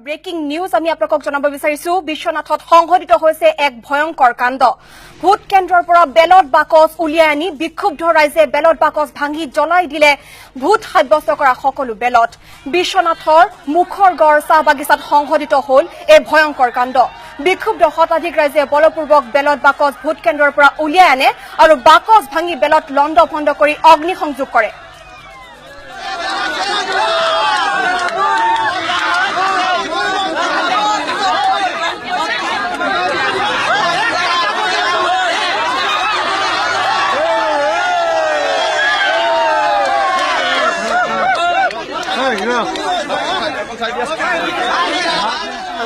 breaking news আমি আপোনাক জনাব বিচাৰিছো বিশ্বনাথত সংঘটিত হৈছে এক ভয়ংকৰ কাণ্ড ভোট কেন্দ্ৰৰ পৰা বেলট বাকচ উলিয়াই আনি বিক্ষুব্ধ ৰাইজে বেলট বাকচ ভাঙি জ্বলাই দিলে ভোট সাব্যস্ত কৰা সকলো বেলট বিশ্বনাথৰ মুখৰ গড় চাহ বাগিচাত সংঘটিত হ'ল এই ভয়ংকৰ কাণ্ড বিক্ষুব্ধ শতাধিক ৰাইজে বলপূৰ্বক বেলট বাকচ ভোট কেন্দ্ৰৰ পৰা উলিয়াই আনে আৰু বাকচ ভাঙি বেলট লণ্ডভণ্ড কৰি অগ্নিসংযোগ কৰে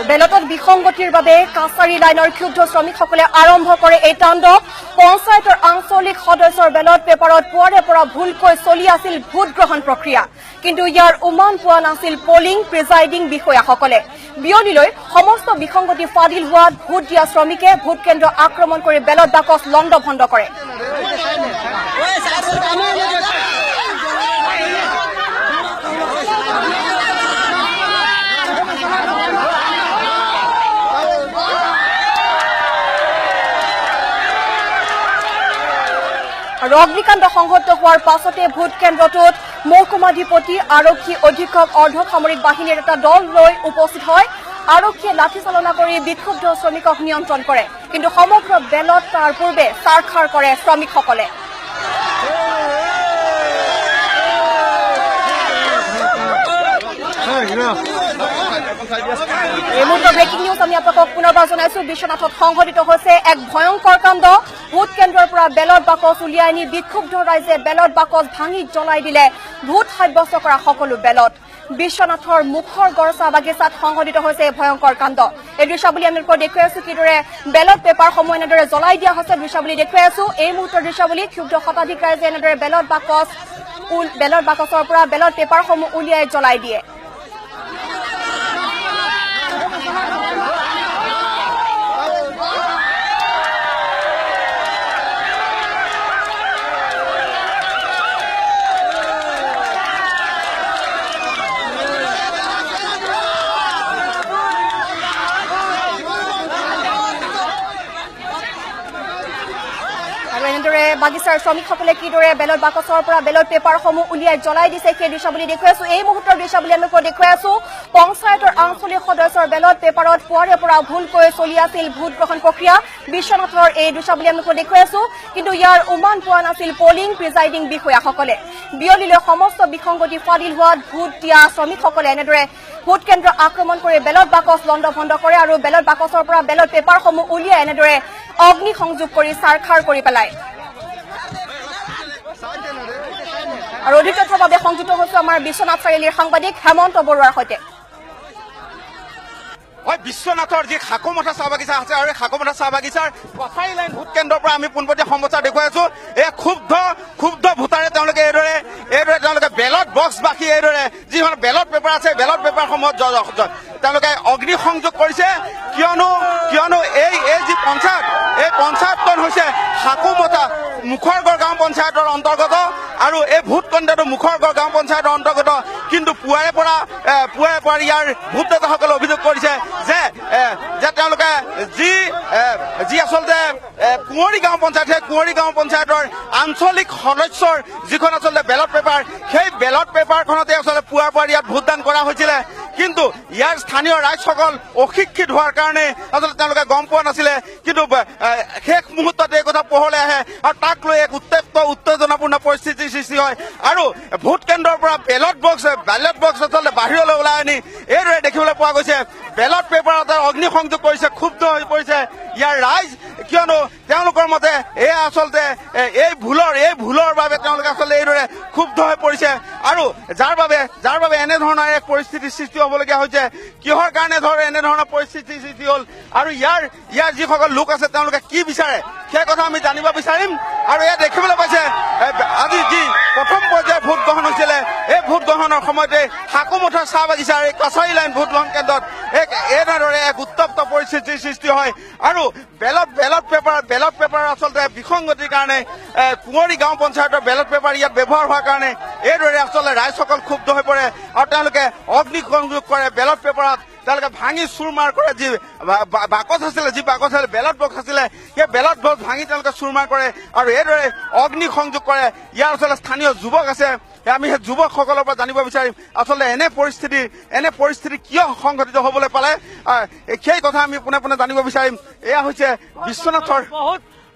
বেলটত বিসংগতিৰ বাবে কাছাৰী লাইনৰ ক্ষুব্ধ শ্ৰমিকসকলে আৰম্ভ কৰে এই তাণ্ডৱ পঞ্চায়তৰ আঞ্চলিক সদস্যৰ বেলট পেপাৰত পুৱাৰে পৰা ভুলকৈ চলি আছিল ভোট গ্ৰহণ প্ৰক্ৰিয়া কিন্তু ইয়াৰ উমান পোৱা নাছিল পলিং প্ৰিজাইডিং বিষয়াসকলে বিয়লিলৈ সমস্ত বিসংগতি ফাদিল হোৱাত ভোট দিয়া শ্ৰমিকে ভোট কেন্দ্ৰ আক্ৰমণ কৰি বেলট বাকচ লণ্ডভণ্ড কৰে আৰু অগ্নিকাণ্ড সংঘটিত হোৱাৰ পাছতে ভোট কেন্দ্ৰটোত মহকুমাধিপতি আৰক্ষী অধীক্ষক অৰ্ধসামৰিক বাহিনীৰ এটা দল লৈ উপস্থিত হয় আৰক্ষীয়ে লাঠিচালনা কৰি বিক্ষুব্ধ শ্ৰমিকক নিয়ন্ত্ৰণ কৰে কিন্তু সমগ্ৰ বেলট তাৰ পূৰ্বে ছাৰখাৰ কৰে শ্ৰমিকসকলে এই মুহূৰ্তৰ ব্ৰেকিং নিউজ আমি আপোনাক পুনৰবাৰ জনাইছো বিশ্বনাথত সংঘটিত হৈছে এক ভয়ংকৰ কাণ্ড ভোট কেন্দ্ৰৰ পৰা বেলট বাকচ উলিয়াই আনি বিক্ষুব্ধ ৰাইজে বেলট বাকচ ভাঙি জ্বলাই দিলে ভোট সাব্যস্ত কৰা সকলো বেলট বিশ্বনাথৰ মুখৰ গড় চাহ বাগিচাত সংঘটিত হৈছে ভয়ংকৰ কাণ্ড এই দৃশ্যাৱলী আমি দেখুৱাই আছো কিদৰে বেলট পেপাৰসমূহ এনেদৰে জ্বলাই দিয়া হৈছে দৃশ্যাৱলী দেখুৱাই আছো এই মুহূৰ্তৰ দৃশ্যাৱলী ক্ষুব্ধ শতাধিক ৰাইজে এনেদৰে বেলট বাকচৰ পৰা বেলট পেপাৰসমূহ উলিয়াই জ্বলাই দিয়ে বাগিচাৰ শ্ৰমিকসকলে কিদৰে বেলট বাকচৰ পৰা বেলট পেপাৰসমূহ উলিয়াই জ্বলাই দিছে সেই দৃশ্যাৱলী দেখুৱাই আছো এই মুহূৰ্তৰ দৃশ্যাৱলী আমি দেখুৱাই আছো পঞ্চায়তৰ আঞ্চলিক সদস্যৰ বেলট পেপাৰত পুৱাৰে পৰা ভুলকৈ চলি আছিল ভোট গ্ৰহণ প্ৰক্ৰিয়া বিশ্বনাথৰ এই দৃশ্যাৱলী আমি দেখুৱাই আছো কিন্তু ইয়াৰ উমান পোৱা নাছিল পলিং প্ৰিজাইডিং বিষয়াসকলে বিয়লিলৈ সমস্ত বিসংগতি ফাদিল হোৱাত ভোট দিয়া শ্ৰমিকসকলে এনেদৰে ভোট কেন্দ্ৰ আক্ৰমণ কৰি বেলট বাকচ লণ্ডভণ্ড কৰে আৰু বেলট বাকচৰ পৰা বেলট পেপাৰসমূহ উলিয়াই এনেদৰে অগ্নিসংযোগ কৰি ছাৰখাৰ কৰি পেলায় আৰু অধিক তথ্যৰ বাবে সংযুক্ত হৈছো আমাৰ বিশ্বনাথ চাৰিআলিৰ সাংবাদিক হেমন্ত বৰুৱাৰ সৈতে বিশ্বনাথৰ যি খাকুমঠা চাহ বাগিচা আছে আৰু খাকুমঠা চাহ বাগিচাৰ কছাৰী লাইন ভোট কেন্দ্ৰৰ পৰা আমি পোনপটীয়া সমস্যা দেখুৱাই আছো এই ক্ষুব্ধ ভোটাৰে তেওঁলোকে এইদৰে তেওঁলোকে বেলট বক্স বাকি এইদৰে যিখন বেলট পেপাৰ আছে বেলট পেপাৰসমূহত তেওঁলোকে অগ্নিসংযোগ কৰিছে কিয়নো এই যি পঞ্চায়ত এই পঞ্চায়তখন হৈছে খাকুমঠা মুখৰগড় গাঁও পঞ্চায়তৰ অন্তৰ্গত আৰু এই ভোট কেন্দ্ৰটো মুখৰগড় গাঁও পঞ্চায়তৰ অন্তৰ্গত কিন্তু পুৱাৰে পৰা ইয়াৰ ভোটদাতাসকলে অভিযোগ কৰিছে যে তেওঁলোকে যি আচলতে কুঁৱৰী গাঁও পঞ্চায়ত সেই কুঁৱৰী গাঁও পঞ্চায়তৰ আঞ্চলিক সদস্যৰ যিখন আচলতে বেলট পেপাৰ সেই বেলট পেপাৰখনতে আচলতে পুৱাৰ পৰা ইয়াত ভোটদান কৰা হৈছিলে কিন্তু ইয়াৰ স্থানীয় ৰাইজসকল অশিক্ষিত হোৱাৰ কাৰণে আচলতে তেওঁলোকে গম পোৱা নাছিলে কিন্তু শেষ মুহূৰ্তত এই কথা পোহৰলৈ আহে আৰু তাক লৈ এক উত্তেজনাপূৰ্ণ পৰিস্থিতিৰ সৃষ্টি হয় আৰু ভোট কেন্দ্ৰৰ পৰা বেলট বক্স আচলতে বাহিৰলৈ ওলাই আনি এইদৰে দেখিবলৈ পোৱা গৈছে বেলট পেপাৰত অগ্নিসংযোগ কৰিছে ক্ষুব্ধ হৈ পৰিছে ইয়াৰ ৰাইজ কিয়নো তেওঁলোকৰ মতে এয়া আচলতে এই ভুলৰ বাবে তেওঁলোকে আচলতে এইদৰে ক্ষুব্ধ হৈ পৰিছে আৰু যাৰ বাবে এনেধৰণৰ এক পৰিস্থিতিৰ সৃষ্টি হ'বলগীয়া হৈছে কিহৰ কাৰণে এনেধৰণৰ পৰিস্থিতিৰ সৃষ্টি হ'ল আৰু ইয়াৰ যিসকল লোক আছে তেওঁলোকে কি বিচাৰে সেই কথা আমি জানিব বিচাৰিম আৰু ইয়াত দেখিবলৈ পাইছে আজি যি প্ৰথম পৰ্যায়ৰ ভোট গ্ৰহণ হৈছিলে এই ভোট গ্ৰহণৰ সময়তে খাকুমঠা চাহ বাগিচাৰ এই কাছাৰী লাইন ভোট গ্ৰহণ কেন্দ্ৰত এনেদৰে এক উত্তপ্ত পৰিস্থিতিৰ সৃষ্টি হয় আৰু বেলট পেপাৰ আচলতে বিসংগতিৰ কাৰণে কুঁৱৰী গাঁও পঞ্চায়তৰ বেলট পেপাৰ ইয়াত ব্যৱহাৰ হোৱাৰ কাৰণে এইদৰে আচলতে ৰাইজসকল ক্ষুব্ধ হৈ পৰে আৰু তেওঁলোকে অগ্নিসংযোগ কৰে বেলট পেপাৰত তেওঁলোকে ভাঙি চুৰমাৰ কৰে যি বাকচ আছিলে বেলট বক্স আছিলে সেই বেলট বক্স ভাঙি তেওঁলোকে চুৰমাৰ কৰে আৰু এইদৰে অগ্নিসংযোগ কৰে ইয়াৰ আচলতে স্থানীয় যুৱক আছে আমি সেই যুৱকসকলৰ পৰা জানিব বিচাৰিম আচলতে এনে পৰিস্থিতি কিয় সংঘটিত হ'বলৈ পালে সেই কথা আমি পোনে জানিব বিচাৰিম এয়া হৈছে বিশ্বনাথৰ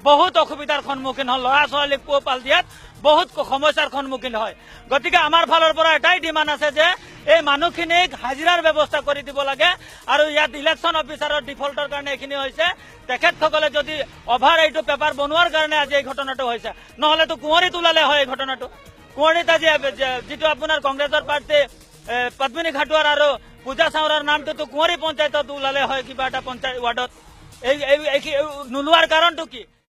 বহুত অসুবিধাৰ সন্মুখীন হল ল'ৰা ছোৱালীক পোহপাল দিয়াত বহুত সমস্যাৰ সন্মুখীন হয় গতিকে আমাৰ ফালৰ পৰা এটাই ডিমাণ্ড আছে যে এই মানুহখিনিক হাজিৰাৰ ব্যৱস্থা কৰি দিব লাগে আৰু ইয়াত ইলেকশ্যন অফিচাৰৰ ডিফল্টৰ কাৰণে এইখিনি হৈছে তেখেতসকলে যদি অভাৰ এইটো পেপাৰ বনোৱাৰ কাৰণে আজি এই ঘটনাটো হৈছে নহলেতো কুঁৱৰীত ওলালে হয় এই ঘটনাটো কুঁৱৰীত আজি যিটো আপোনাৰ কংগ্ৰেছৰ প্ৰাৰ্থী পদ্মিনী খাটুৱাৰ আৰু পূজা চাওৰাৰ নামটোতো কুঁৱৰী পঞ্চায়তত ওলালে হয় কিবা এটা পঞ্চায়ত ৱাৰ্ডত এই নোলোৱাৰ কাৰণটো কি